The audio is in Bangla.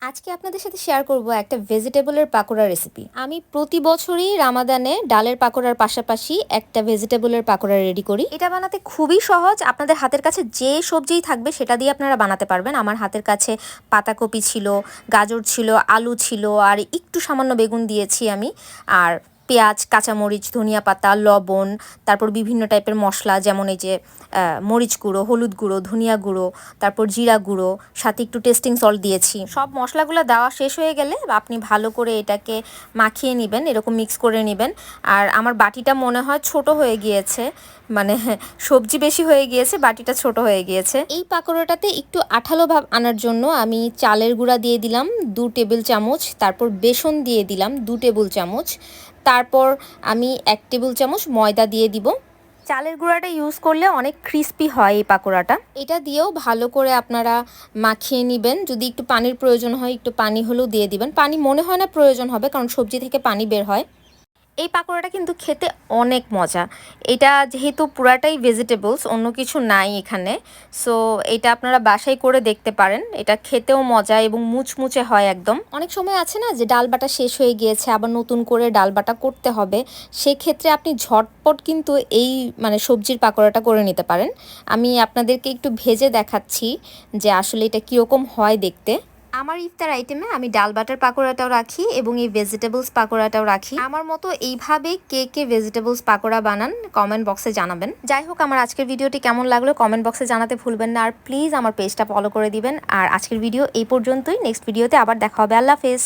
আজকে আপনাদের সাথে শেয়ার করব একটা ভেজিটেবলের পাকোড়া রেসিপি। আমি প্রতি বছরই রামাদানে ডালের পাকোড়ার পাশাপাশি একটা ভেজিটেবলের পাকোড়া রেডি করি। এটা বানাতে খুবই সহজ, আপনাদের হাতের কাছে যে সবজিই থাকবে সেটা দিয়ে আপনারা বানাতে পারবেন। আমার হাতের কাছে পাতাকপি ছিল, গাজর ছিল, আলু ছিল, আর একটু সামান্য বেগুন দিয়েছি আমি, আর পেঁয়াজ, কাঁচামরিচ, ধনিয়া পাতা, লবণ, তারপর বিভিন্ন টাইপের মশলা, যেমন এই যে মরিচ গুঁড়ো, হলুদ গুঁড়ো, ধনিয়া গুঁড়ো, তারপর জিরা গুঁড়ো, সাথে একটু টেস্টিং সল্ট দিয়েছি। সব মশলাগুলো দেওয়া শেষ হয়ে গেলে আপনি ভালো করে এটাকে মাখিয়ে নেবেন, এরকম মিক্স করে নেবেন। আর আমার বাটিটা মনে হয় ছোট হয়ে গিয়েছে, মানে সবজি বেশি হয়ে গিয়েছে, বাটিটা ছোট হয়ে গিয়েছে। এই পাকোড়াটাতে একটু আঠালো ভাব আনার জন্য আমি চালের গুঁড়া দিয়ে দিলাম 2 টেবিল চামচ, তারপর বেসন দিয়ে দিলাম 2 টেবিল চামচ, তারপর আমি 1 টেবিল চামচ ময়দা দিয়ে দিব। চালের গুঁড়াটা ইউজ করলে অনেক ক্রিস্পি হয় এই পাকোড়াটা। এটা দিয়েও ভালো করে আপনারা মাখিয়ে নেবেন। যদি একটু পানির প্রয়োজন হয় একটু পানি হলেও দিয়ে দিবেন। পানি মনে হয় না প্রয়োজন হবে, কারণ সবজি থেকে পানি বের হয়। এই পাকোড়াটা কিন্তু খেতে অনেক মজা। এটা যেহেতু পুরাটাই ভেজিটেবলস, অন্য কিছু নাই এখানে, সো এটা আপনারা বাসায় করে দেখতে পারেন। এটা খেতেও মজা এবং মুচমুচে হয় একদম। অনেক সময় আছে না যে ডাল বাটা শেষ হয়ে গিয়েছে, আবার নতুন করে ডাল বাটা করতে হবে, সেক্ষেত্রে আপনি ঝটপট কিন্তু এই সবজির পাকোড়াটা করে নিতে পারেন। আমি আপনাদেরকে একটু ভেজে দেখাচ্ছি যে আসলে এটা কীরকম হয় দেখতে। আমার ইফতার আইটেমে আমি ডাল বাটার পাকোড়াটাও রাখি এবং এই ভেজিটেবলস পাকোড়াটাও রাখি। আমার মতো এইভাবে কে কে ভেজিটেবলস পাকোড়া বানান কমেন্ট বক্সে জানাবেন। যাই হোক, আমার আজকের ভিডিওটি কেমন লাগলো কমেন্ট বক্সে জানাতে ভুলবেন না, আর প্লিজ আমার পেজটা ফলো করে দিবেন। আর আজকের ভিডিও এই পর্যন্তই, নেক্সট ভিডিওতে আবার দেখা হবে। আল্লাহ হাফেজ।